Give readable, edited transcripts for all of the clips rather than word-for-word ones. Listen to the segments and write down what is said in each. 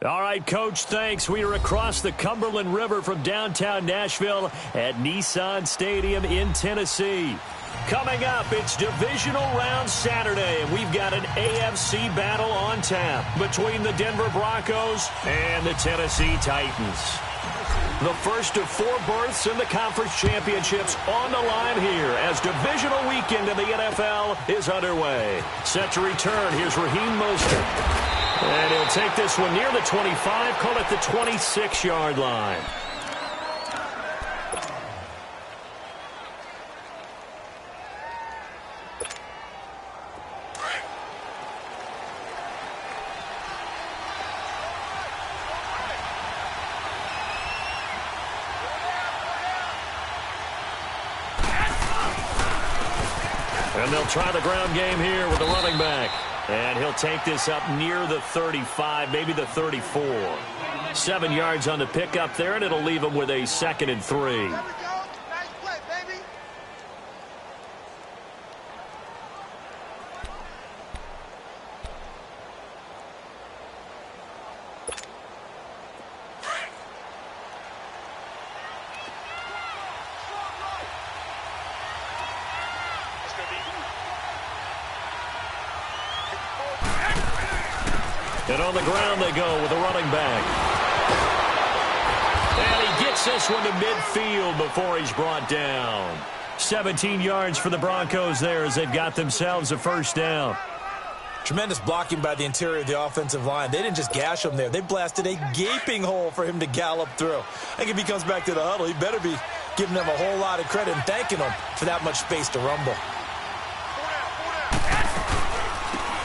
All right, Coach, thanks. We are across the Cumberland River from downtown Nashville at Nissan Stadium in Tennessee. Coming up, it's Divisional Round Saturday, and we've got an AFC battle on tap between the Denver Broncos and the Tennessee Titans. The first of 4 berths in the conference championships on the line here as divisional weekend in the NFL is underway. Set to return, here's Raheem Mostert. And he'll take this one near the 25, call it the 26-yard line. And they'll try the ground game here with the running back. And he'll take this up near the 35, maybe the 34. 7 yards on the pickup there, and it'll leave him with a 2nd and 3. And on the ground they go with the running back. And he gets this one to midfield before he's brought down. 17 yards for the Broncos there as they've got themselves a first down. Tremendous blocking by the interior of the offensive line. They didn't just gash him there. They blasted a gaping hole for him to gallop through. I think if he comes back to the huddle, he better be giving them a whole lot of credit and thanking them for that much space to rumble.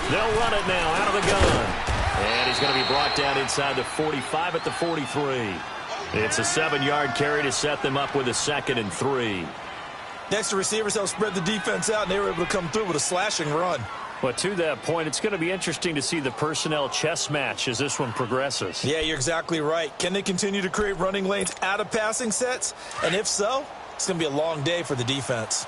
They'll run it now out of the gun. And he's going to be brought down inside the 45 at the 43. It's a 7-yard carry to set them up with a 2nd and 3. Next, the receivers helped spread the defense out, and they were able to come through with a slashing run. But to that point, it's going to be interesting to see the personnel chess match as this one progresses. Yeah, you're exactly right. Can they continue to create running lanes out of passing sets? And if so, it's going to be a long day for the defense.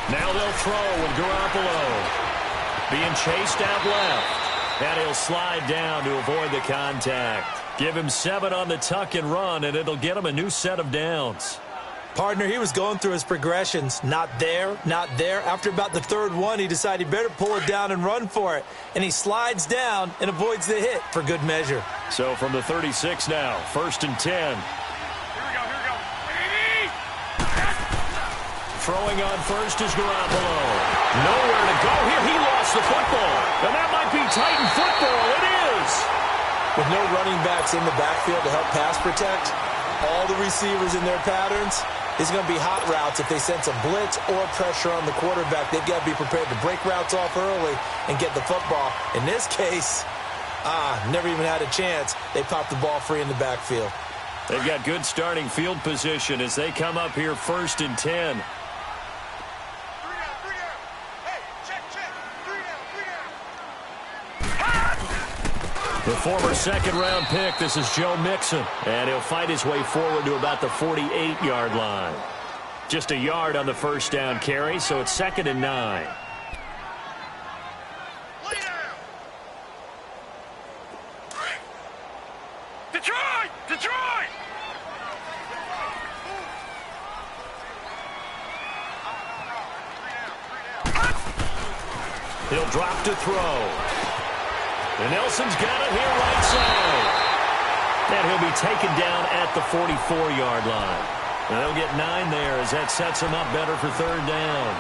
Now they'll throw with Garoppolo. Being chased out left. And he'll slide down to avoid the contact. Give him 7 on the tuck and run, and it'll get him a new set of downs. Partner, he was going through his progressions. Not there, not there. After about the 3rd one, he decided he better pull it down and run for it. And he slides down and avoids the hit for good measure. So from the 36 now, 1st and 10. Throwing on first is Garoppolo. Nowhere to go here. He lost the football. And that might be Titan football. It is. With no running backs in the backfield to help pass protect, all the receivers in their patterns, it's going to be hot routes if they sense a blitz or pressure on the quarterback. They've got to be prepared to break routes off early and get the football. In this case, never even had a chance. They popped the ball free in the backfield. They've got good starting field position as they come up here 1st and 10. The former 2nd-round pick, this is Joe Mixon. And he'll fight his way forward to about the 48-yard line. Just a yard on the 1st down carry, so it's 2nd and 9. Detroit! Detroit! He'll drop to throw. And Nelson's got it here right side. And he'll be taken down at the 44-yard line. And they'll get 9 there as that sets him up better for 3rd down.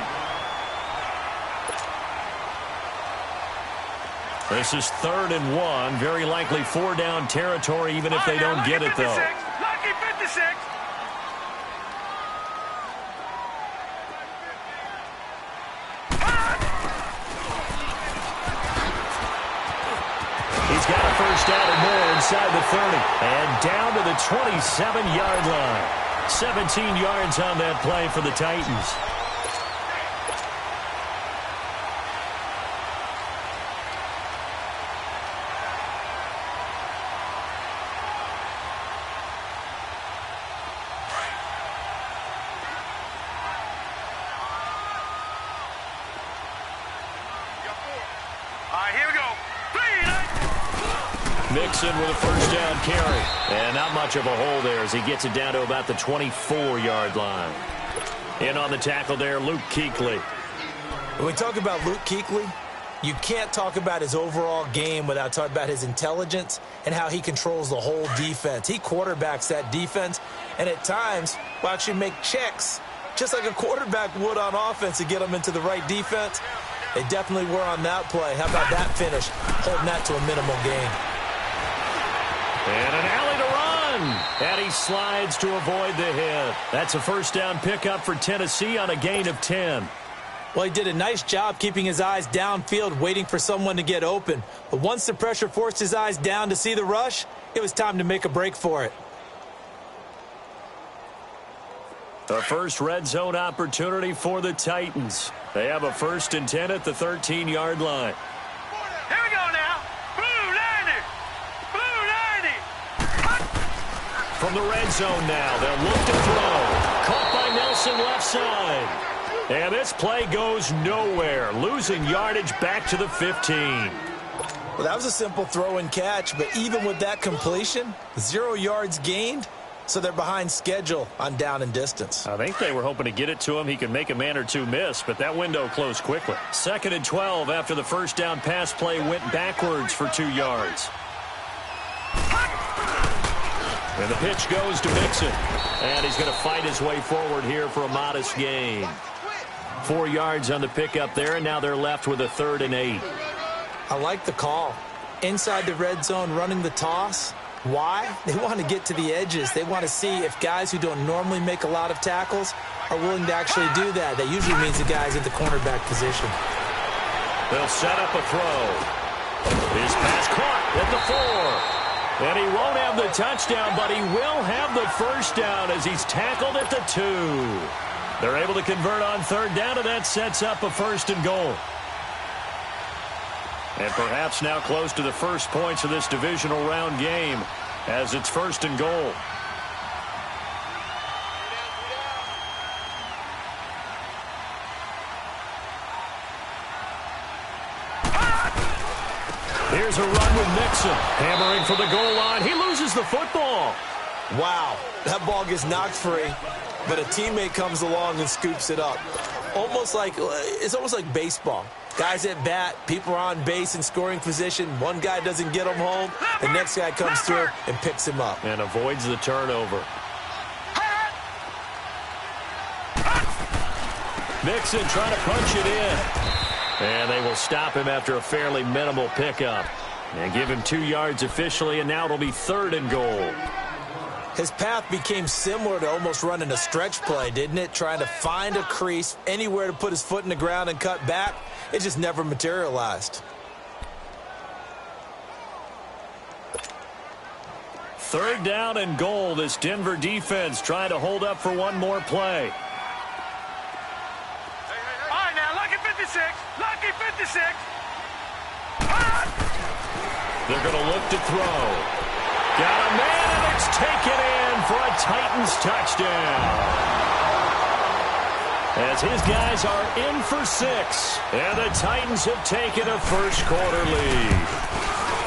This is 3rd and 1. Very likely 4-down territory even if they don't get it, though. Lucky 56. He's got a 1st down and more inside the 30. And down to the 27-yard line. 17 yards on that play for the Titans. Here we go. Mixon with a 1st down carry. And not much of a hole there as he gets it down to about the 24-yard line. In on the tackle there, Luke Kuechly. When we talk about Luke Kuechly, you can't talk about his overall game without talking about his intelligence and how he controls the whole defense. He quarterbacks that defense and at times will actually make checks just like a quarterback would on offense to get them into the right defense. They definitely were on that play. How about that finish? Holding that to a minimal gain. And an alley to run. And he slides to avoid the hit. That's a 1st down pickup for Tennessee on a gain of 10. Well, he did a nice job keeping his eyes downfield, waiting for someone to get open. But once the pressure forced his eyes down to see the rush, it was time to make a break for it. The first red zone opportunity for the Titans. They have a 1st and 10 at the 13-yard line. Here we go now. Blue 90. Blue 90. From the red zone now, they'll look to throw. Caught by Nelson left side. And this play goes nowhere. Losing yardage back to the 15. Well, that was a simple throw and catch, but even with that completion, 0 yards gained. So they're behind schedule on down and distance. I think they were hoping to get it to him. He could make a man or two miss, but that window closed quickly. 2nd and 12 after the 1st down pass play went backwards for 2 yards. And the pitch goes to Mixon. And he's going to fight his way forward here for a modest gain. 4 yards on the pickup there, and now they're left with a 3rd and 8. I like the call. inside the red zone running the toss. Why? They want to get to the edges. They want to see if guys who don't normally make a lot of tackles are willing to actually do that. That usually means the guys at the cornerback position. They'll set up a throw. His pass caught at the 4. And he won't have the touchdown, but he will have the first down as he's tackled at the 2. They're able to convert on third down, and that sets up a 1st and goal. And perhaps now close to the first points of this divisional round game as it's 1st and goal. Here's a run with Mixon. Hammering for the goal line. He loses the football. Wow, that ball gets knocked free, but a teammate comes along and scoops it up. It's almost like baseball. Guys at bat, people are on base in scoring position. One guy doesn't get him home. The next guy comes through and picks him up. And avoids the turnover. Mixon trying to punch it in. And they will stop him after a fairly minimal pickup. And give him 2 yards officially, and now it'll be 3rd and goal. His path became similar to almost running a stretch play, didn't it? Trying to find a crease, anywhere to put his foot in the ground and cut back. It just never materialized. 3rd down and goal. This Denver defense trying to hold up for one more play. All right, now, lucky 56. Lucky 56. They're going to look to throw. Got a man, and it's taken in for a Titans touchdown. As his guys are in for 6. And the Titans have taken a first-quarter lead.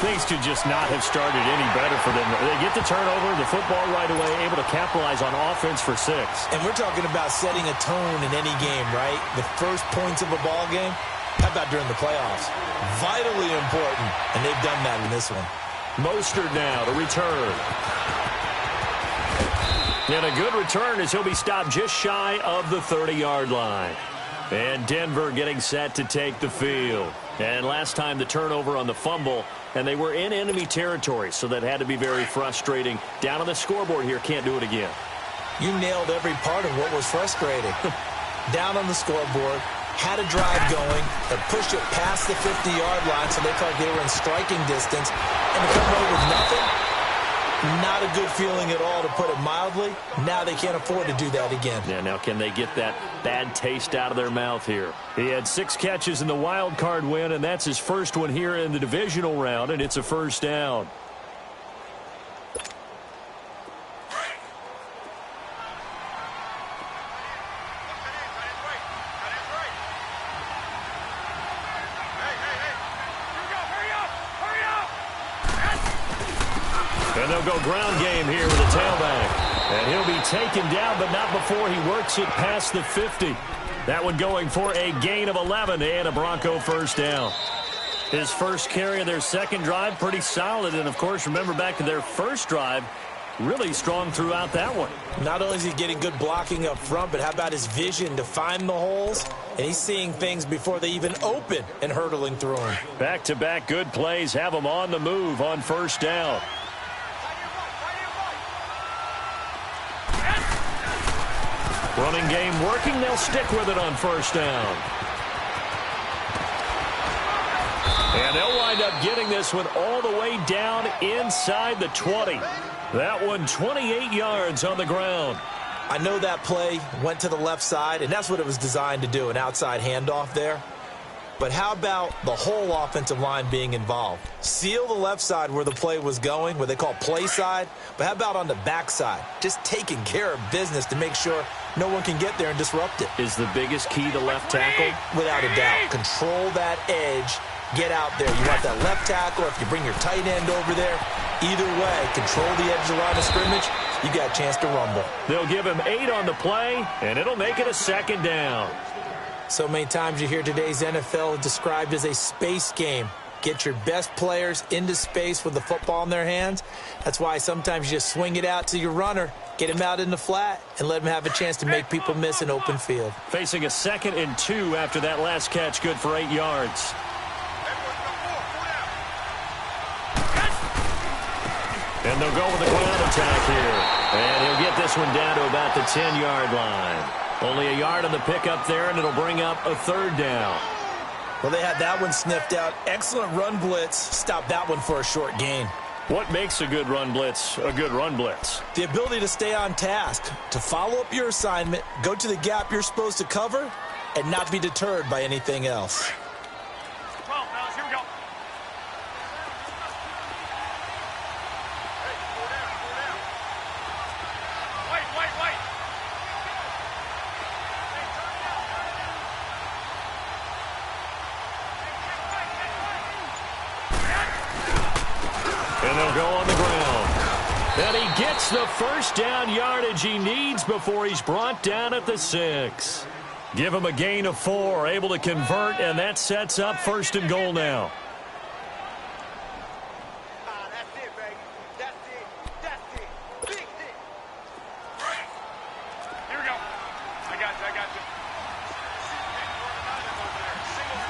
Things could just not have started any better for them. They get the turnover, the football right away, able to capitalize on offense for 6. And we're talking about setting a tone in any game, right? The first points of a ball game. How about during the playoffs? Vitally important, and they've done that in this one. Mostert now to return. And a good return as he'll be stopped just shy of the 30-yard line. And Denver getting set to take the field. And last time the turnover on the fumble, and they were in enemy territory, so that had to be very frustrating. Down on the scoreboard here, can't do it again. You nailed every part of what was frustrating. Down on the scoreboard, had a drive going, that pushed it past the 50-yard line, so they felt like they were in striking distance, and to come away with nothing, not a good feeling at all, to put it mildly. Now they can't afford to do that again. Yeah, now can they get that bad taste out of their mouth here? He had 6 catches in the wild card win, and that's his first one here in the divisional round, and it's a first down. And they'll go ground game here with a tailback. And he'll be taken down, but not before he works it past the 50. That one going for a gain of 11 and a Bronco first down. His first carry of their second drive, pretty solid. And, of course, remember back to their first drive, really strong throughout that one. Not only is he getting good blocking up front, but how about his vision to find the holes? And he's seeing things before they even open and hurtling through them. Back-to-back good plays have him on the move on first down. Running game working. They'll stick with it on first down. And they'll wind up getting this one all the way down inside the 20. That one 28 yards on the ground. I know that play went to the left side, and that's what it was designed to do, an outside handoff there. But how about the whole offensive line being involved? Seal the left side where the play was going, what they call play side. But how about on the back side? Just taking care of business to make sure no one can get there and disrupt it. Is the biggest key to left tackle? Without a doubt. Control that edge. Get out there. You want that left tackle, or if you bring your tight end over there, either way, control the edge of the line of scrimmage, you got a chance to rumble. They'll give him 8 on the play, and it'll make it a second down. So many times you hear today's NFL described as a space game. Get your best players into space with the football in their hands. That's why sometimes you just swing it out to your runner, get him out in the flat, and let him have a chance to make people miss an open field. Facing a 2nd and 2 after that last catch, good for 8 yards. And they'll go with the ground attack here. And he'll get this one down to about the 10-yard line. Only a yard on the pickup there, and it'll bring up a third down. Well, they had that one sniffed out. Excellent run blitz. Stop that one for a short gain. What makes a good run blitz a good run blitz? The ability to stay on task, to follow up your assignment, go to the gap you're supposed to cover, and not be deterred by anything else. 12, fellas, here we go. Wait. And they'll go on the ground. And he gets the first down yardage he needs before he's brought down at the 6. Give him a gain of 4, able to convert, and that sets up first and goal now. That's it, baby. That's it. Big hit. Here we go. I got you.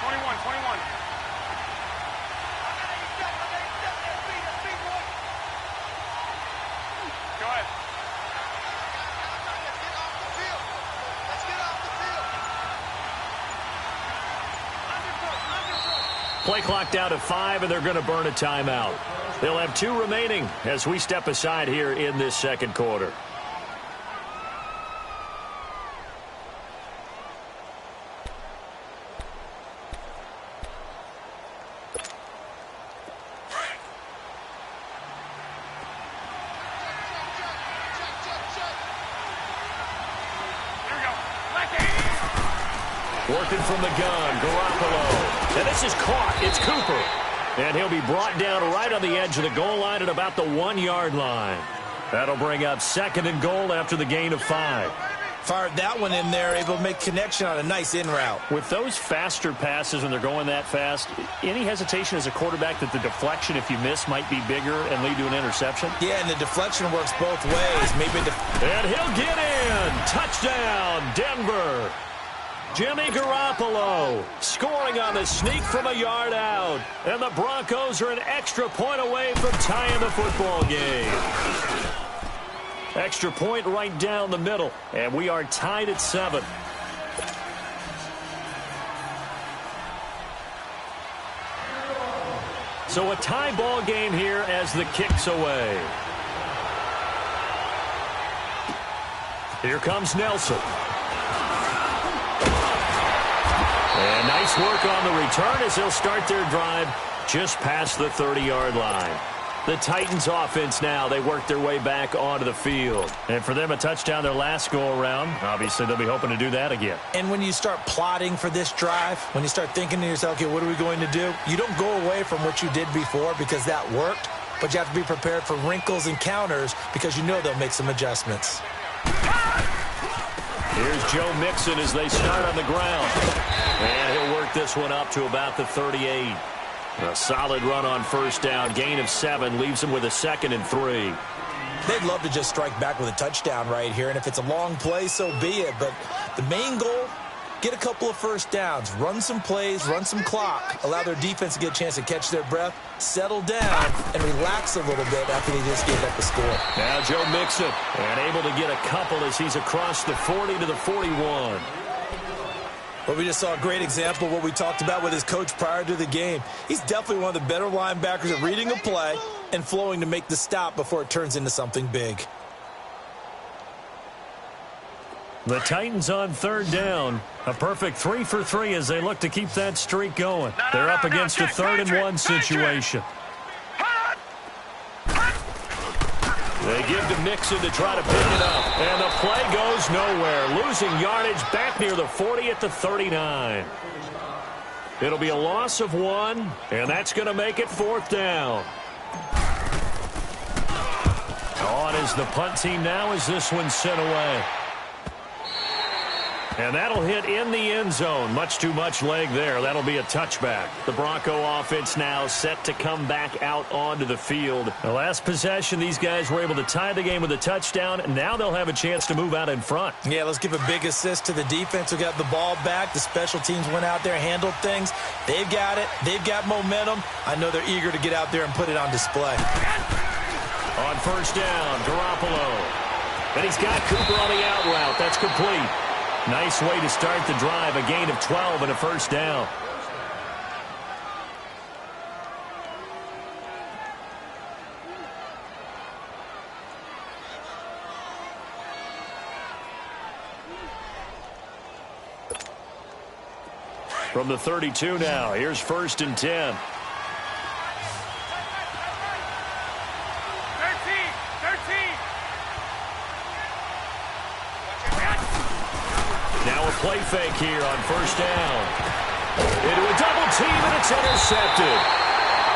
21. Go ahead. Let's get off the field. Play clock down to 5, and they're going to burn a timeout. They'll have 2 remaining as we step aside here in this second quarter. Working from the gun, Garoppolo. And this is caught. It's Cooper. And he'll be brought down right on the edge of the goal line at about the 1-yard line. That'll bring up second and goal after the gain of 5. Fired that one in there, able to make connection on a nice in route. With those faster passes when they're going that fast, any hesitation as a quarterback that the deflection, if you miss, might be bigger and lead to an interception? Yeah, and the deflection works both ways. And he'll get in. Touchdown, Denver. Jimmy Garoppolo scoring on the sneak from a yard out. And the Broncos are an extra point away from tying the football game. Extra point right down the middle. And we are tied at 7. So a tie ball game here as the kick's away. Here comes Nelson. And nice work on the return as they'll start their drive just past the 30-yard line. The Titans offense now, they work their way back onto the field. And for them, a touchdown their last go-around. Obviously, they'll be hoping to do that again. And when you start plotting for this drive, when you start thinking to yourself, okay, what are we going to do? You don't go away from what you did before because that worked, but you have to be prepared for wrinkles and counters because you know they'll make some adjustments. Here's Joe Mixon as they start on the ground. And he'll work this one up to about the 38. A solid run on first down. Gain of 7 leaves him with a 2nd and 3. They'd love to just strike back with a touchdown right here. And if it's a long play, so be it. But the main goal, get a couple of first downs. Run some plays, run some clock. Allow their defense to get a chance to catch their breath, settle down, and relax a little bit after they just gave up the score. Now Joe Mixon, and able to get a couple as he's across the 40 to the 41. Well, we just saw a great example of what we talked about with his coach prior to the game. He's definitely one of the better linebackers at reading a play and flowing to make the stop before it turns into something big. The Titans on third down. A perfect 3 for 3 as they look to keep that streak going. They're up against a 3rd and 1 situation. They give to Mixon to try to pick it up. And the play goes nowhere. Losing yardage back near the 40 at the 39. It'll be a loss of 1, and that's going to make it 4th down. On is the punt team now as this one's sent away. And that'll hit in the end zone. Much too much leg there. That'll be a touchback. The Bronco offense now set to come back out onto the field. The last possession, these guys were able to tie the game with a touchdown. And now they'll have a chance to move out in front. Yeah, let's give a big assist to the defense who got the ball back. The special teams went out there, handled things. They've got it. They've got momentum. I know they're eager to get out there and put it on display. On first down, Garoppolo. And he's got Cooper on the out route. That's complete. Nice way to start the drive. A gain of 12 and a first down. From the 32 now, here's first and 10. Now a play fake here on first down. Into a double team, and it's intercepted.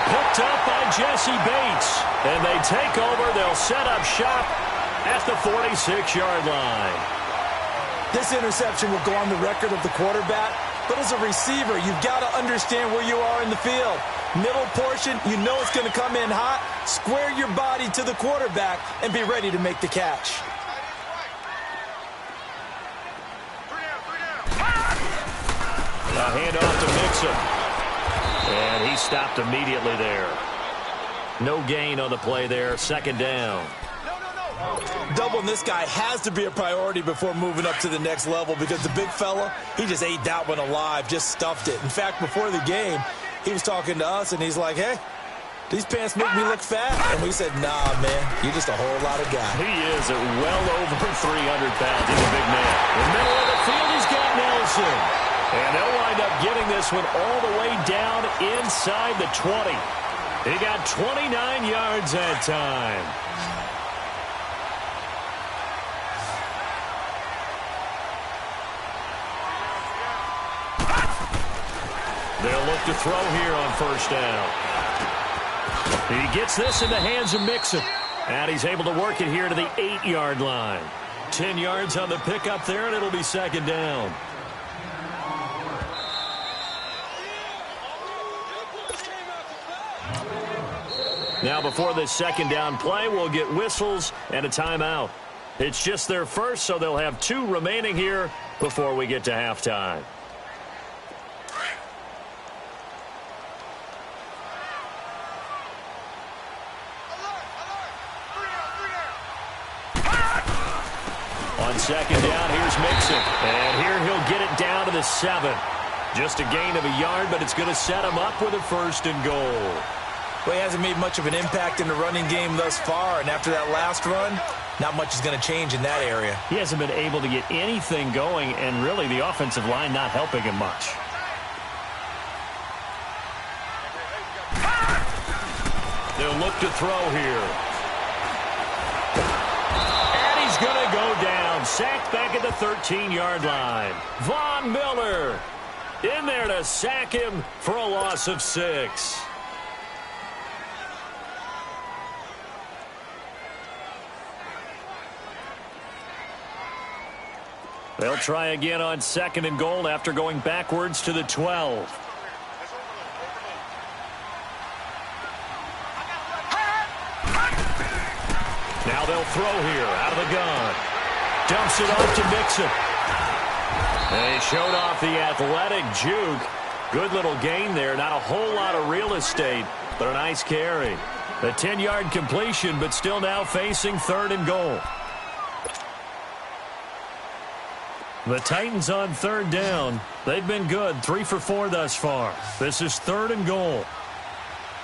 Picked up by Jesse Bates. And they take over. They'll set up shop at the 46-yard line. This interception will go on the record of the quarterback. But as a receiver, you've got to understand where you are in the field. Middle portion, you know it's going to come in hot. Square your body to the quarterback and be ready to make the catch. A handoff to Mixon. And he stopped immediately there. No gain on the play there. Second down. Doubling this guy has to be a priority before moving up to the next level because the big fella, he just ate that one alive, just stuffed it. In fact, before the game, he was talking to us, and he's like, hey, these pants make me look fat. And we said, nah, man, you're just a whole lot of guy. He is at well over 300 pounds. He's a big man. In the middle of the field, he's got Nelson. And they'll wind up getting this one all the way down inside the 20. He got 29 yards that time. They'll look to throw here on first down. He gets this in the hands of Mixon. And he's able to work it here to the 8-yard line. 10 yards on the pickup there, and it'll be second down. Now before this second down play, we'll get whistles and a timeout. It's just their first, so they'll have 2 remaining here before we get to halftime. On second down, here's Mixon. And here he'll get it down to the 7. Just a gain of a yard, but it's going to set him up with a first and goal. Well, he hasn't made much of an impact in the running game thus far, and after that last run, not much is going to change in that area. He hasn't been able to get anything going, and really the offensive line not helping him much. They'll look to throw here. And he's going to go down. Sacked back at the 13-yard line. Von Miller in there to sack him for a loss of 6. They'll try again on second and goal after going backwards to the 12. Now they'll throw here out of the gun. Dumps it off to Mixon. And he showed off the athletic juke. Good little gain there. Not a whole lot of real estate, but a nice carry. A 10-yard completion, but still now facing third and goal. The Titans on third down. They've been good. 3 for 4 thus far. This is third and goal.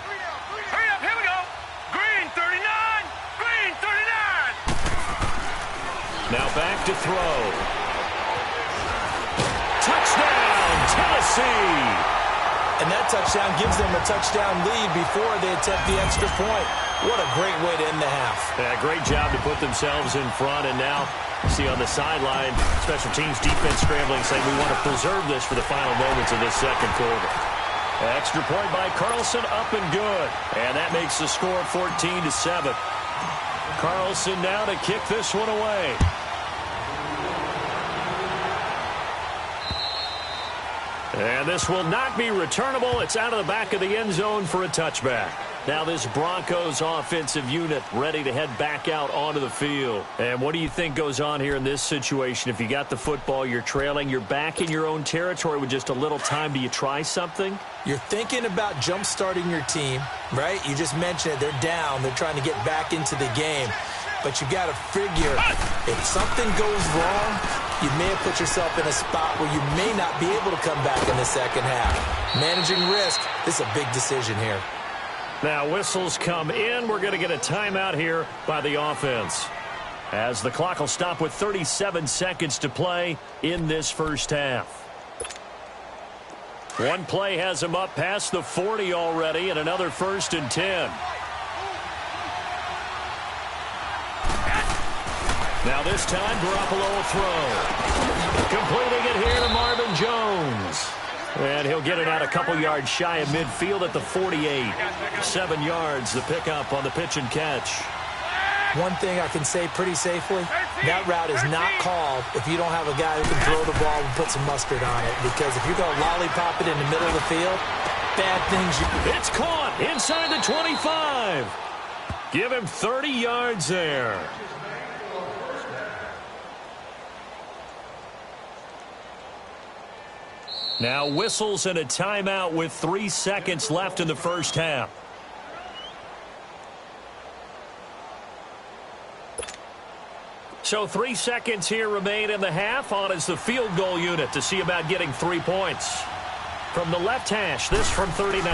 Hurry up, here we go. Green 39. Green 39. Now back to throw. Touchdown, Tennessee. And that touchdown gives them a touchdown lead before they attempt the extra point. What a great way to end the half. Yeah, great job to put themselves in front, and now see on the sideline, special teams defense scrambling, saying we want to preserve this for the final moments of this second quarter. Extra point by Carlson, up and good. And that makes the score 14-7. Carlson now to kick this one away. And this will not be returnable. It's out of the back of the end zone for a touchback. Now this Broncos offensive unit ready to head back out onto the field. And what do you think goes on here in this situation? If you got the football, you're trailing, you're back in your own territory with just a little time. Do you try something? You're thinking about jump-starting your team, right? You just mentioned it. They're down. They're trying to get back into the game. But you got to figure, if something goes wrong, you may have put yourself in a spot where you may not be able to come back in the second half. Managing risk, this is a big decision here. Now whistles come in. We're going to get a timeout here by the offense, as the clock will stop with 37 seconds to play in this first half. One play has him up past the 40 already, and another 1st and 10. Now this time, Garoppolo will throw. Completing it here to Marvin Jones. And he'll get it out a couple yards shy of midfield at the 48. 7 yards, the pickup on the pitch and catch. One thing I can say pretty safely, that route is not called if you don't have a guy who can throw the ball and put some mustard on it. Because if you're going to lollipop it in the middle of the field, bad things. It's caught inside the 25. Give him 30 yards there. Now whistles and a timeout with 3 seconds left in the first half. So 3 seconds here remain in the half. On is the field goal unit to see about getting 3 points. From the left hash, this from 39.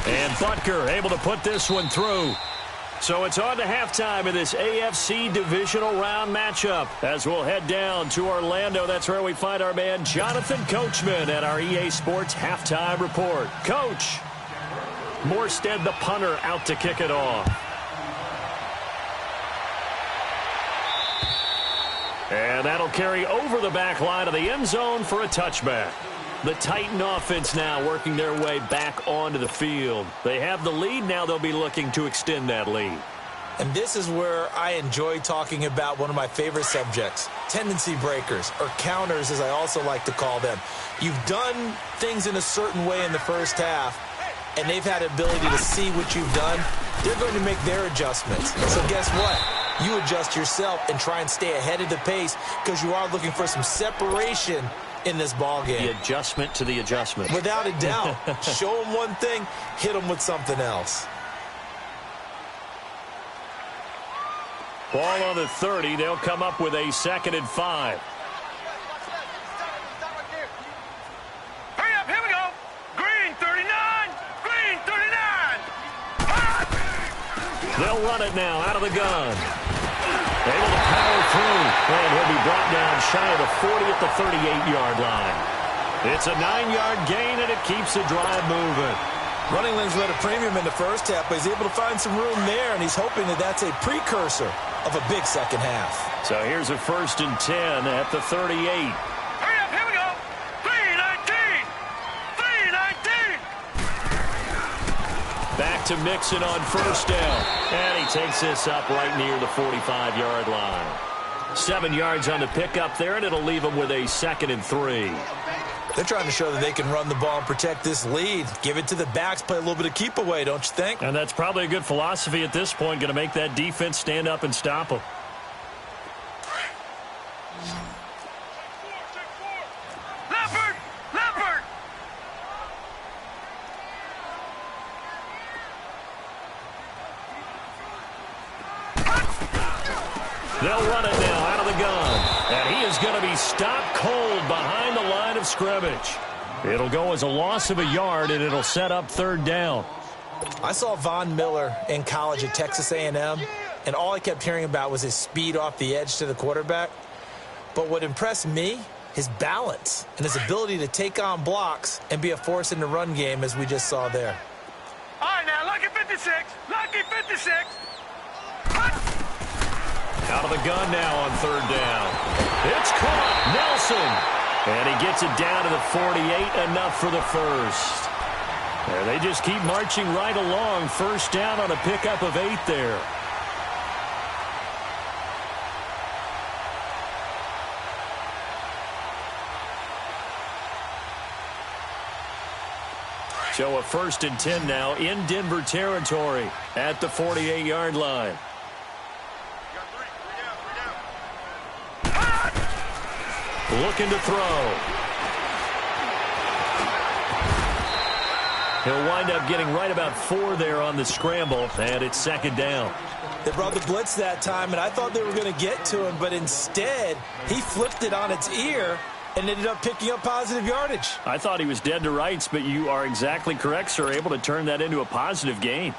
And Butker able to put this one through. So it's on to halftime in this AFC Divisional Round matchup. As we'll head down to Orlando, that's where we find our man Jonathan Coachman at our EA Sports Halftime Report. Coach, Morstead, the punter, out to kick it off. And that'll carry over the back line of the end zone for a touchback. The Titan offense now working their way back onto the field. They have the lead. Now they'll be looking to extend that lead. And this is where I enjoy talking about one of my favorite subjects, tendency breakers, or counters as I also like to call them. You've done things in a certain way in the first half, and they've had the ability to see what you've done. They're going to make their adjustments. So guess what? You adjust yourself and try and stay ahead of the pace because you are looking for some separation in this ball game. The adjustment to the adjustment. Without a doubt. Show them one thing, hit them with something else. Ball on the 30. They'll come up with a 2nd and 5. Hurry up, here we go. Green 39. Green 39. They'll run it now out of the gun. Able to power through, and he'll be brought down shy of the 40 at the 38-yard line. It's a 9-yard gain, and it keeps the drive moving. Running lanes led a premium in the first half, but he's able to find some room there, and he's hoping that that's a precursor of a big second half. So here's a 1st and 10 at the 38. Hurry up, here we go. 319. 319. Back to Mixon on 1st down. And he takes this up right near the 45-yard line. 7 yards on the pickup there, and it'll leave him with a 2nd and 3. They're trying to show that they can run the ball and protect this lead. Give it to the backs, play a little bit of keep away, don't you think? And that's probably a good philosophy at this point, going to make that defense stand up and stop them. Leopard. Leopard. They'll run it now out of the gun. And he is going to be stopped cold behind the line of scrimmage. It'll go as a loss of a yard, and it'll set up 3rd down. I saw Von Miller in college at Texas A&M, and all I kept hearing about was his speed off the edge to the quarterback. But what impressed me, his balance and his ability to take on blocks and be a force in the run game, as we just saw there. All right, now, lucky 56. Lucky 56. Out of the gun now on 3rd down. It's caught. Nelson. And he gets it down to the 48, enough for the 1st. And they just keep marching right along. 1st down on a pickup of 8 there. So a 1st and 10 now in Denver territory at the 48-yard line. Looking to throw. He'll wind up getting right about 4 there on the scramble, and it's 2nd down. They brought the blitz that time, and I thought they were going to get to him, but instead he flipped it on its ear and ended up picking up positive yardage. I thought he was dead to rights, but you are exactly correct, sir. Able to turn that into a positive gain.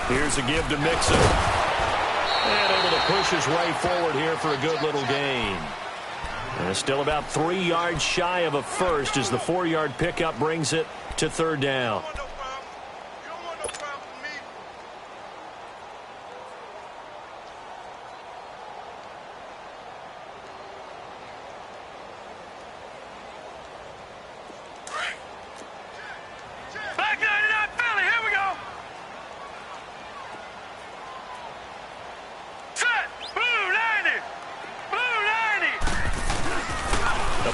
Here's a give to Mixon. And able to push his way forward here for a good little gain. And still about 3 yards shy of a first as the 4-yard pickup brings it to 3rd down.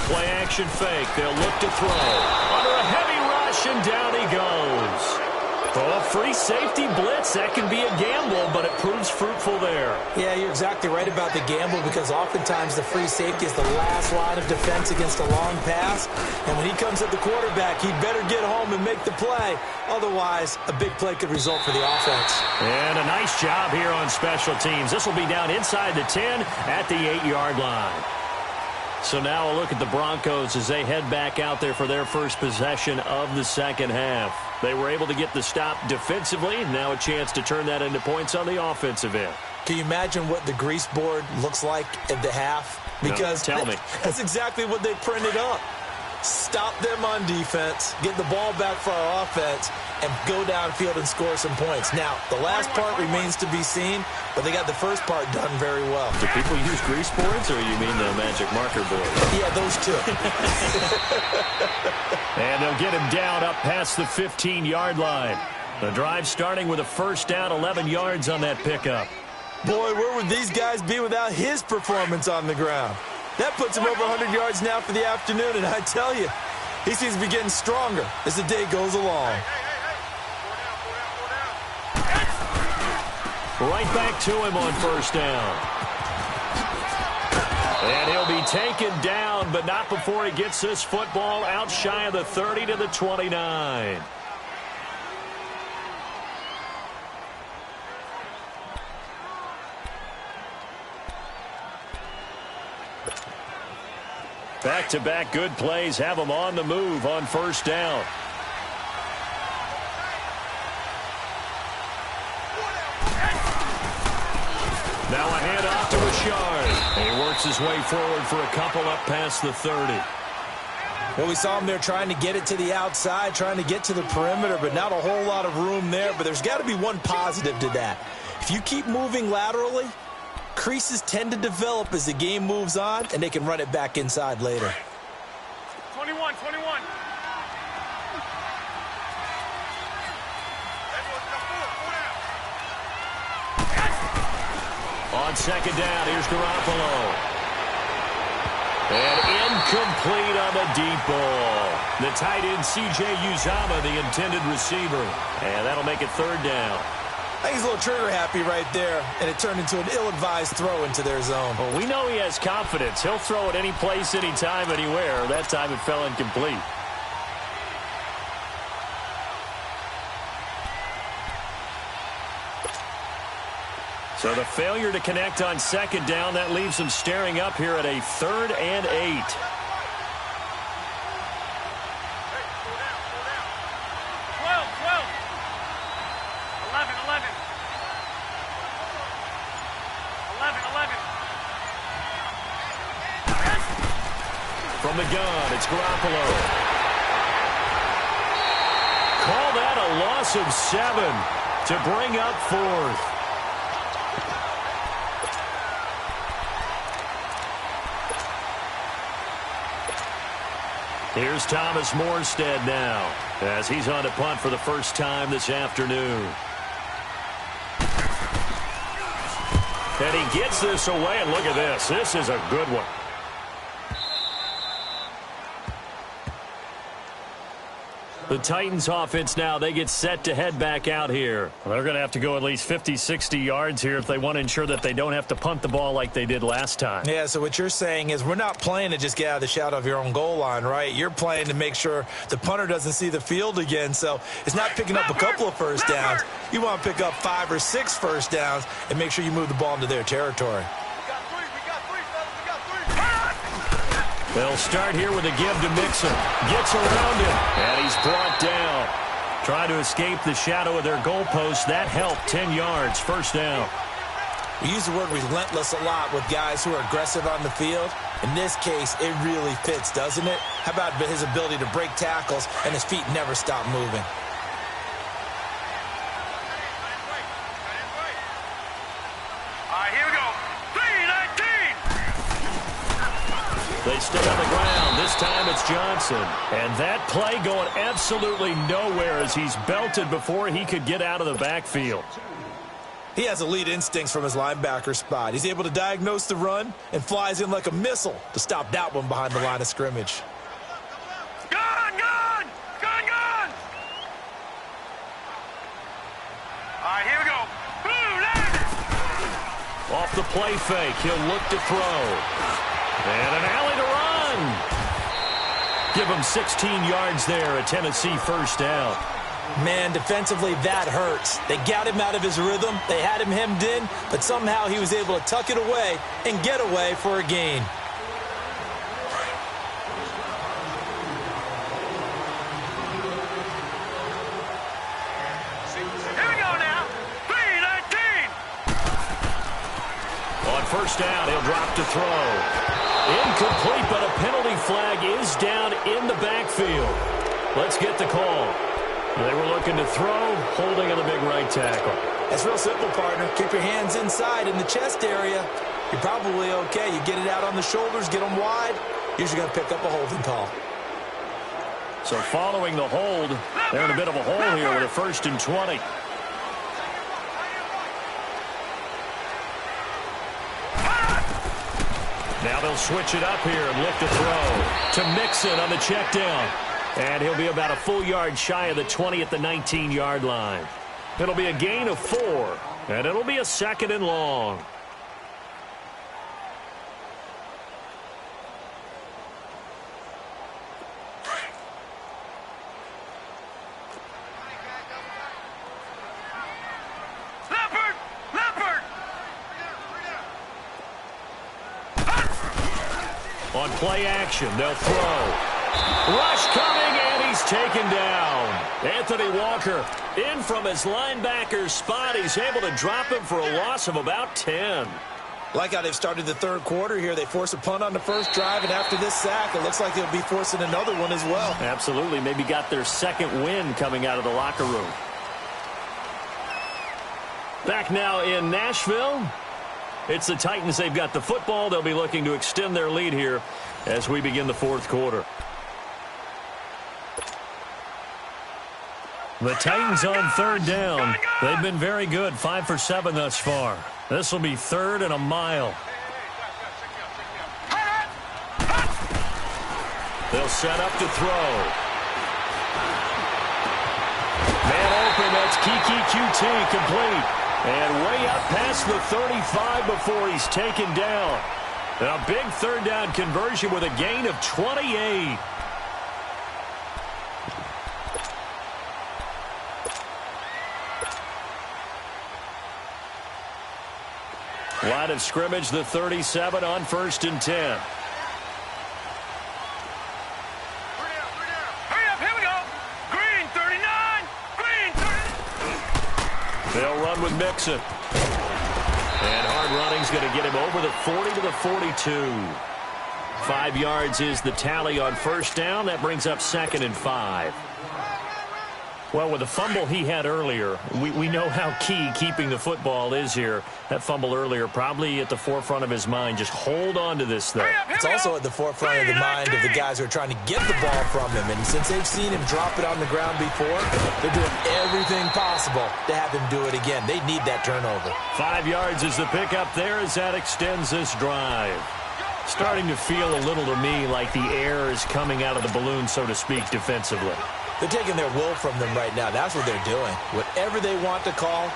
Play-action fake. They'll look to throw. Under a heavy rush, and down he goes. Oh, a free safety blitz. That can be a gamble, but it proves fruitful there. Yeah, you're exactly right about the gamble because oftentimes the free safety is the last line of defense against a long pass. And when he comes at the quarterback, he'd better get home and make the play. Otherwise, a big play could result for the offense. And a nice job here on special teams. This will be down inside the 10 at the 8-yard line. So now a look at the Broncos as they head back out there for their first possession of the second half. They were able to get the stop defensively. Now a chance to turn that into points on the offensive end. Can you imagine what the grease board looks like at the half? Because no, tell me. That's exactly what they printed up. Stop them on defense, get the ball back for our offense, and go downfield and score some points. Now, the last part remains to be seen, but they got the first part done very well. Do people use grease boards, or you mean the magic marker board? Yeah, those two. And they'll get him down up past the 15-yard line. The drive starting with a 1st down, 11 yards on that pickup. Boy, where would these guys be without his performance on the ground? That puts him over 100 yards now for the afternoon, and I tell you, he seems to be getting stronger as the day goes along. Right back to him on 1st down. And he'll be taken down, but not before he gets this football out shy of the 30 to the 29. Back-to-back good plays have them on the move on 1st down. Now a handoff to Rashard. And he works his way forward for a couple up past the 30. Well, we saw him there trying to get it to the outside, trying to get to the perimeter, but not a whole lot of room there. But there's got to be one positive to that. If you keep moving laterally, creases tend to develop as the game moves on, and they can run it back inside later. 21. On 2nd down, here's Garoppolo. And incomplete on the deep ball. The tight end, C.J. Uzomah, the intended receiver. And that'll make it 3rd down. I think he's a little trigger happy right there, and it turned into an ill-advised throw into their zone. Well, we know he has confidence. He'll throw it any place, anytime, anywhere. That time it fell incomplete. So the failure to connect on 2nd down, that leaves them staring up here at a 3rd and 8. From the gun, it's Garoppolo. Call that a loss of 7 to bring up 4th. Here's Thomas Morstead now as he's on to punt for the first time this afternoon. And he gets this away, and look at this. This is a good one. The Titans offense now, they get set to head back out here. Well, they're going to have to go at least 50, 60 yards here if they want to ensure that they don't have to punt the ball like they did last time. Yeah, so what you're saying is we're not playing to just get out of the shadow of your own goal line, right? You're playing to make sure the punter doesn't see the field again. So it's not picking up a couple of first downs. You want to pick up 5 or 6 first downs and make sure you move the ball into their territory. They'll start here with a give to Mixon. Gets around him, and he's brought down. Trying to escape the shadow of their goalpost. That helped. 10 yards, first down. We use the word relentless a lot with guys who are aggressive on the field. In this case, it really fits, doesn't it? How about his ability to break tackles and his feet never stop moving? They stay on the ground. This time it's Johnson. And that play going absolutely nowhere as he's belted before he could get out of the backfield. He has elite instincts from his linebacker spot. He's able to diagnose the run and flies in like a missile to stop that one behind the line of scrimmage. Gone! All right, here we go. Off the play fake, he'll look to throw. And an alley to run. Give him 16 yards there, a Tennessee first down. Man, defensively, that hurts. They got him out of his rhythm. They had him hemmed in, but somehow he was able to tuck it away and get away for a gain. Here we go now. 3-19. On first down, he'll drop to throw. Incomplete, but a penalty flag is down in the backfield. Let's get the call. They were looking to throw, holding on the big right tackle. That's real simple, partner. Keep your hands inside in the chest area. You're probably okay. You get it out on the shoulders, get them wide. Usually going to pick up a holding call. So following the hold, they're in a bit of a hole here with a 1st and 20. Now they'll switch it up here and look to throw to Mixon on the check down. And he'll be about a full yard shy of the 20 at the 19-yard line. It'll be a gain of 4, and it'll be a 2nd and long. On play action, they'll throw. Rush coming, and he's taken down. Anthony Walker in from his linebacker's spot. He's able to drop him for a loss of about 10. Like how they've started the third quarter here. They force a punt on the first drive, and after this sack, it looks like they'll be forcing another one as well. Absolutely. Maybe got their 2nd win coming out of the locker room. Back now in Nashville. It's the Titans. They've got the football. They'll be looking to extend their lead here as we begin the 4th quarter. The Titans on 3rd down. They've been very good, 5 for 7 thus far. This will be 3rd and a mile. They'll set up to throw. Man open, that's Kiki QT complete. And way up past the 35 before he's taken down. And a big 3rd down conversion with a gain of 28. Line of scrimmage, the 37 on 1st and 10. Hurry up, here we go. Green 39. Green 30. They'll run with Mixon. And hard running's going to get him over the 40 to the 42. 5 yards is the tally on 1st down. That brings up 2nd and 5. Well, with the fumble he had earlier, we know how key keeping the football is here. That fumble earlier probably at the forefront of his mind. Just hold on to this thing. It's also at the forefront of the mind of the guys who are trying to get the ball from him. And since they've seen him drop it on the ground before, they're doing everything possible to have him do it again. They need that turnover. 5 yards is the pickup there as that extends this drive. Starting to feel a little to me like the air is coming out of the balloon, so to speak, defensively. They're taking their will from them right now. That's what they're doing. Whatever they want to call,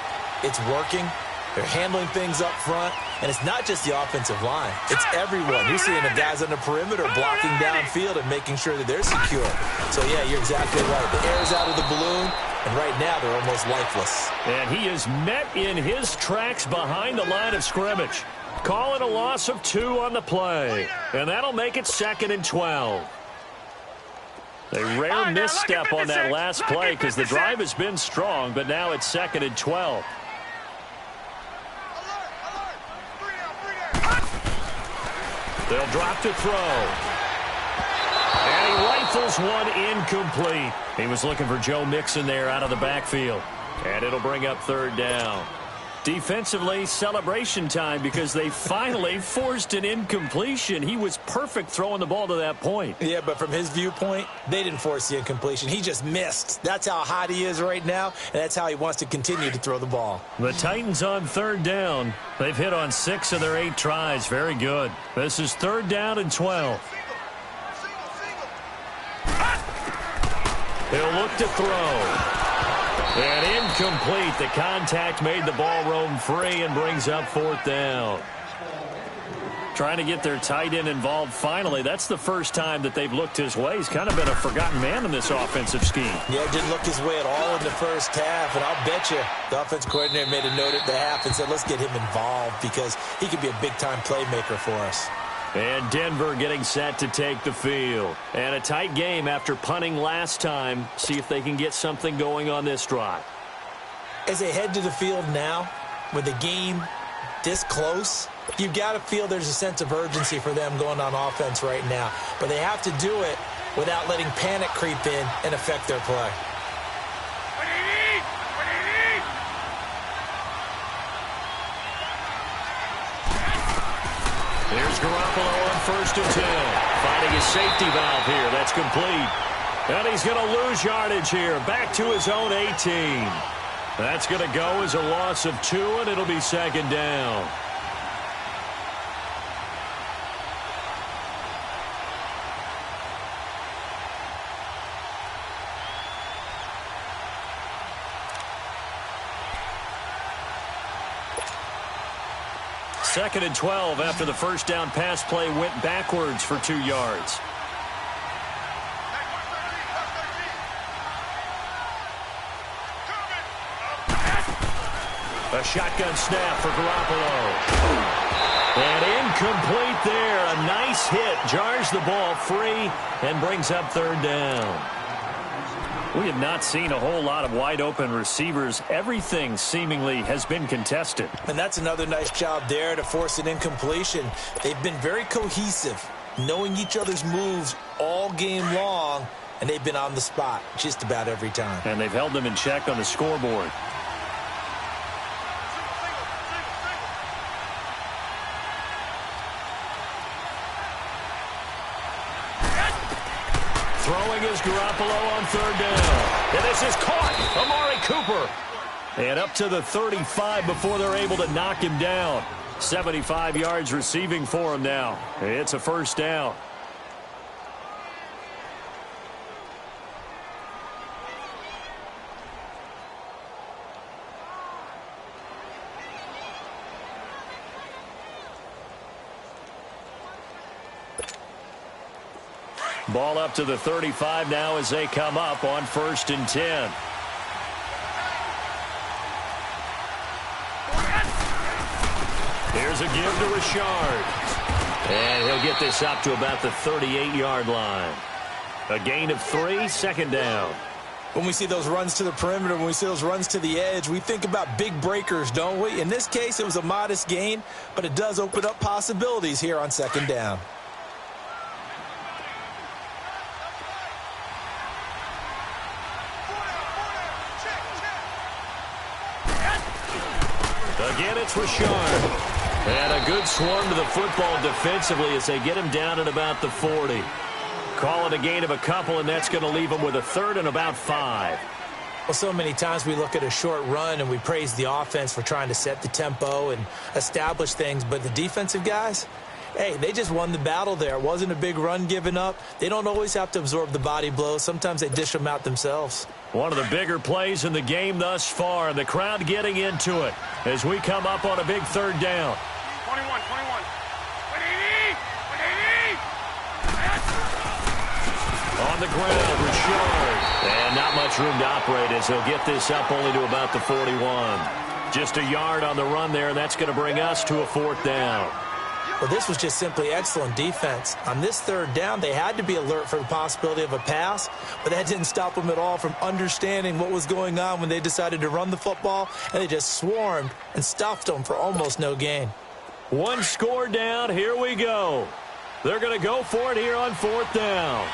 it's working. They're handling things up front. And it's not just the offensive line. It's everyone. You're seeing the guys on the perimeter blocking downfield and making sure that they're secure. So, yeah, you're exactly right. The air's out of the balloon, and right now they're almost lifeless. And he is met in his tracks behind the line of scrimmage. Calling a loss of 2 on the play. And that'll make it 2nd and 12. A rare misstep on that last play because the drive has been strong, but now it's 2nd and 12. They'll drop to throw. And he rifles one incomplete. He was looking for Joe Mixon there out of the backfield. And it'll bring up 3rd down. Defensively, celebration time because they finally forced an incompletion. He was perfect throwing the ball to that point. Yeah, but from his viewpoint, they didn't force the incompletion. He just missed. That's how hot he is right now, and that's how he wants to continue to throw the ball. The Titans on 3rd down. They've hit on 6 of their 8 tries. Very good. This is 3rd down and 12. He'll look to throw. And incomplete. The contact made the ball roam free and brings up 4th down. Trying to get their tight end involved finally. That's the first time that they've looked his way. He's kind of been a forgotten man in this offensive scheme. Yeah, didn't look his way at all in the first half. And I'll bet you the offensive coordinator made a note at the half and said, let's get him involved because he could be a big-time playmaker for us. And Denver getting set to take the field. And a tight game after punting last time. See if they can get something going on this drive. As they head to the field now, with the game this close, you've got to feel there's a sense of urgency for them going on offense right now. But they have to do it without letting panic creep in and affect their play. Here's Garoppolo on 1st and 10. Finding his safety valve here. That's complete. And he's going to lose yardage here. Back to his own 18. That's going to go as a loss of 2, and it'll be 2nd down. Second and 12 after the first down pass play went backwards for 2 yards. A shotgun snap for Garoppolo. And incomplete there. A nice hit. Jars the ball free and brings up 3rd down. We have not seen a whole lot of wide-open receivers. Everything seemingly has been contested. And that's another nice job there to force an incompletion. They've been very cohesive, knowing each other's moves all game long, and they've been on the spot just about every time. And they've held them in check on the scoreboard. Throwing is Garoppolo on 3rd down. And this is caught. Amari Cooper. And up to the 35 before they're able to knock him down. 75 yards receiving for him now. It's a 1st down. Ball up to the 35 now as they come up on 1st and 10. Here's a give to Richard. And he'll get this up to about the 38-yard line. A gain of 3, 2nd down. When we see those runs to the perimeter, when we see those runs to the edge, we think about big breakers, don't we? In this case, it was a modest gain, but it does open up possibilities here on 2nd down. Again, it's Richard. And a good swarm to the football defensively as they get him down at about the 40. Call it a gain of a couple, and that's going to leave him with a third and about 5. Well, so many times we look at a short run and we praise the offense for trying to set the tempo and establish things, but the defensive guys, hey, they just won the battle there. It wasn't a big run given up. They don't always have to absorb the body blows. Sometimes they dish them out themselves. One of the bigger plays in the game thus far, and the crowd getting into it as we come up on a big third down. 21. On the ground, Richard. And not much room to operate as he'll get this up only to about the 41. Just a yard on the run there, and that's going to bring us to a 4th down. Well, this was just simply excellent defense. On this third down, they had to be alert for the possibility of a pass, but that didn't stop them at all from understanding what was going on when they decided to run the football, and they just swarmed and stuffed them for almost no gain. One score down. Here we go. They're going to go for it here on 4th down.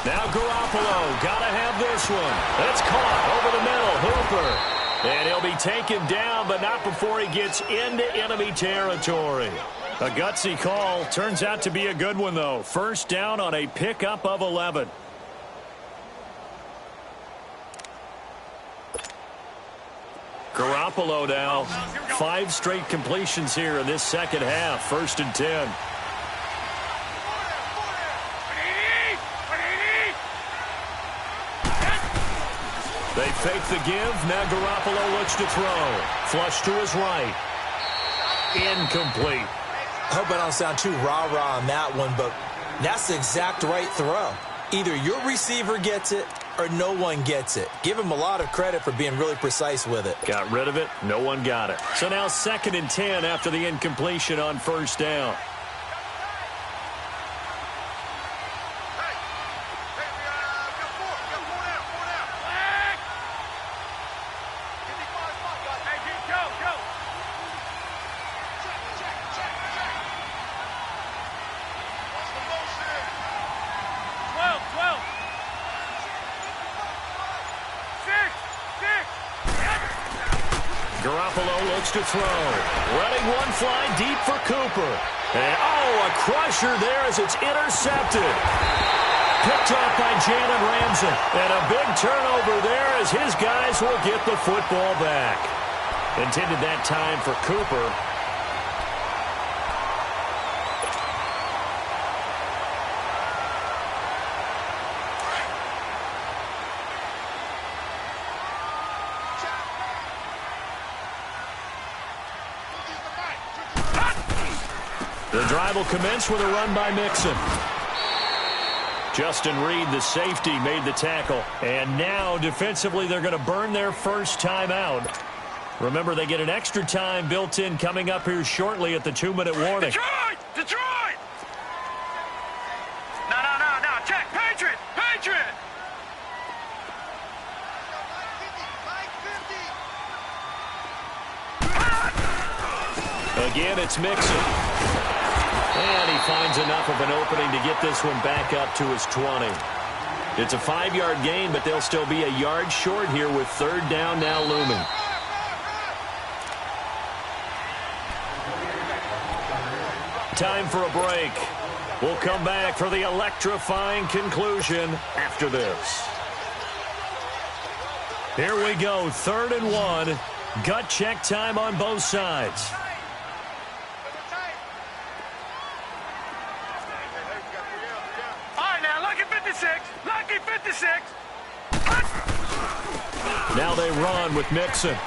Now Garoppolo, got to have this one. That's caught over the middle, Hooper. And he'll be taken down, but not before he gets into enemy territory. A gutsy call. Turns out to be a good one, though. First down on a pickup of 11. Garoppolo now. 5 straight completions here in this second half. 1st and 10. They fake the give. Now Garoppolo looks to throw. Flush to his right. Incomplete. I hope I don't sound too rah-rah on that one, but that's the exact right throw. Either your receiver gets it or no one gets it. Give him a lot of credit for being really precise with it. Got rid of it. No one got it. So now 2nd and 10 after the incompletion on 1st down. Garoppolo looks to throw. Letting one fly deep for Cooper. And, a crusher there as it's intercepted. Picked up by Jalen Ramsey. And a big turnover there as his guys will get the football back. Intended that time for Cooper. The drive will commence with a run by Mixon. Justin Reed, the safety, made the tackle. And now, defensively, they're going to burn their first time out. Remember, they get an extra time built in coming up here shortly at the 2-minute warning. Detroit! No. Check. Patriot! Again, it's Mixon. And he finds enough of an opening to get this one back up to his 20. It's a 5-yard gain, but they'll still be a yard short here with 3rd down now looming. Time for a break. We'll come back for the electrifying conclusion after this. Here we go, 3rd and 1. Gut check time on both sides. Lucky 56. Now they run with Mixon. And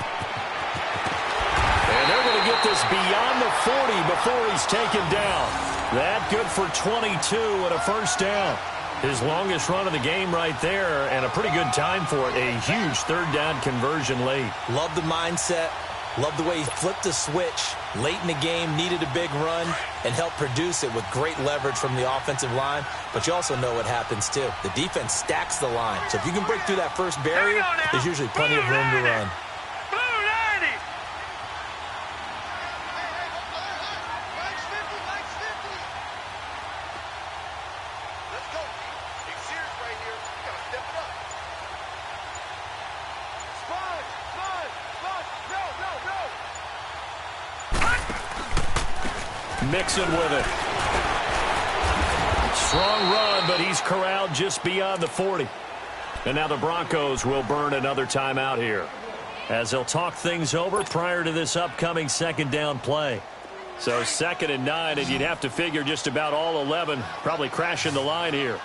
they're going to get this beyond the 40 before he's taken down. That good for 22 and a 1st down. His longest run of the game right there, and a pretty good time for it. A huge 3rd down conversion late. Love the mindset. Love the way he flipped the switch late in the game, needed a big run, and helped produce it with great leverage from the offensive line. But you also know what happens, too. The defense stacks the line. So if you can break through that first barrier, there's usually plenty of room to run. Blue 90. Mixon with it. Strong run, but he's corralled just beyond the 40. And now the Broncos will burn another timeout here, as they'll talk things over prior to this upcoming second down play. So 2nd and 9, and you'd have to figure just about all 11 probably crashing the line here.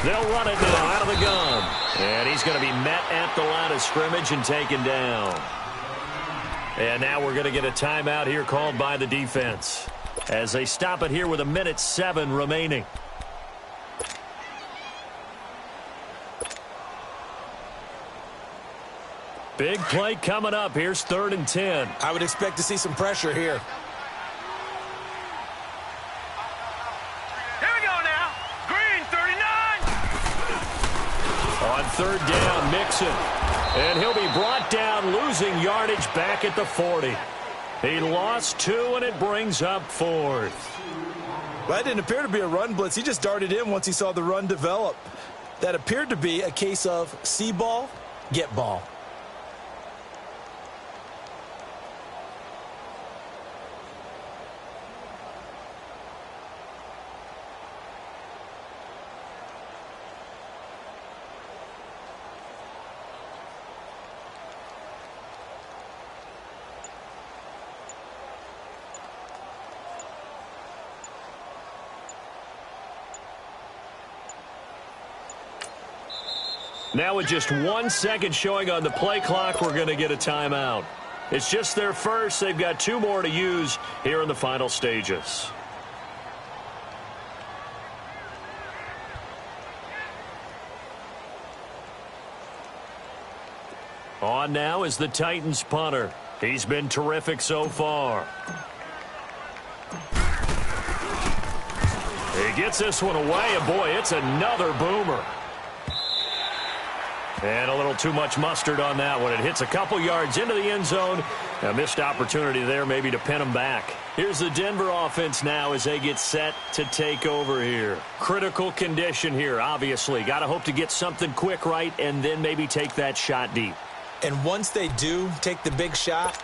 They'll run it now out of the gun. And he's going to be met at the line of scrimmage and taken down. And now we're going to get a timeout here called by the defense, as they stop it here with 1:07 remaining. Big play coming up. Here's 3rd and 10. I would expect to see some pressure here. Here we go now. Green, 39. On 3rd down, Mixon. And he'll be brought down, losing yardage back at the 40. He lost 2, and it brings up 4th. Well, that didn't appear to be a run blitz. He just darted in once he saw the run develop. That appeared to be a case of see ball, get ball. Now with just 1 second showing on the play clock, we're going to get a timeout. It's just their first. They've got 2 more to use here in the final stages. On now is the Titans punter. He's been terrific so far. He gets this one away, and boy, it's another boomer. And a little too much mustard on that one. It hits a couple yards into the end zone. A missed opportunity there maybe to pin them back. Here's the Denver offense now as they get set to take over here. Critical condition here, obviously. Got to hope to get something quick right and then maybe take that shot deep. And once they do take the big shot,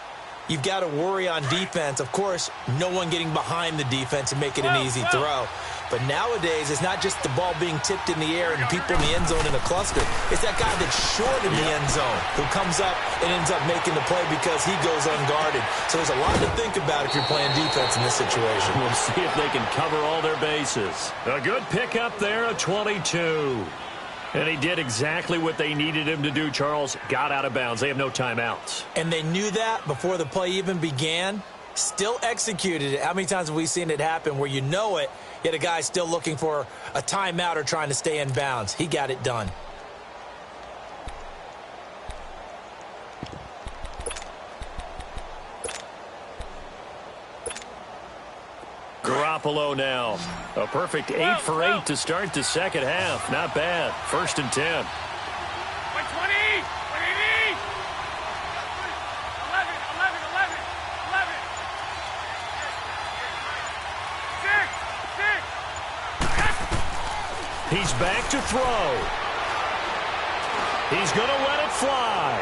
you've got to worry on defense. Of course, no one getting behind the defense and making an easy throw. But nowadays, it's not just the ball being tipped in the air and people in the end zone in a cluster. It's that guy that's short in the end zone who comes up and ends up making the play because he goes unguarded. So there's a lot to think about if you're playing defense in this situation. We'll see if they can cover all their bases. A good pickup there, a 22. And he did exactly what they needed him to do, Charles. Got out of bounds. They have no timeouts. And they knew that before the play even began. Still executed it. How many times have we seen it happen where you know it, yet a guy still looking for a timeout or trying to stay in bounds? He got it done. Garoppolo now. A perfect 8 for 8 to start the second half. Not bad. 1st and 10. 120. 180. 11. 11. 11. 11. 6. 6. He's back to throw. He's going to let it fly.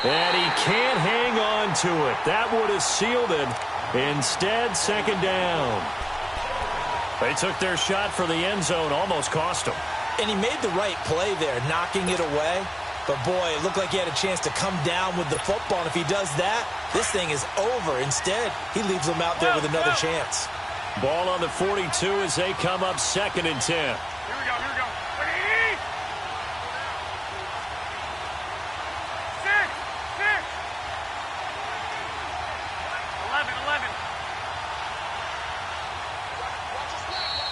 And he can't hang on to it. That would have sealed it. Instead, 2nd down. They took their shot for the end zone, almost cost him. And he made the right play there, knocking it away. But, boy, it looked like he had a chance to come down with the football. And if he does that, this thing is over. Instead, he leaves them out there with another chance. Ball on the 42 as they come up 2nd and 10. Here we go. Here we go. 180. 6. 6. 11. 11.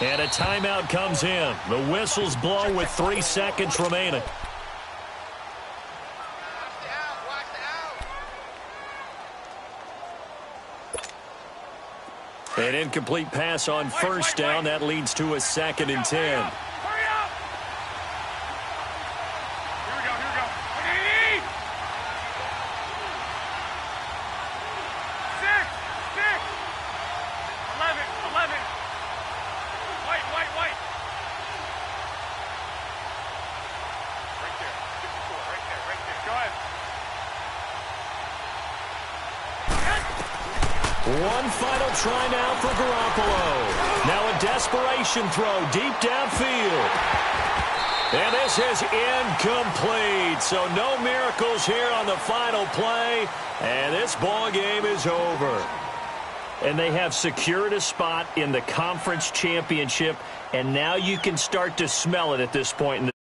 And a timeout comes in. The whistles blow with 3 seconds remaining. An incomplete pass on 1st down. That leads to a 2nd and 10. Hurry up. Here we go. Here we go. 180. 6. 6. 11. 11. White. Right there. 54. Right there. Go ahead. One final try now for Garoppolo. Now a desperation throw deep downfield. And this is incomplete. So no miracles here on the final play. And this ball game is over. And they have secured a spot in the conference championship. And now you can start to smell it at this point in the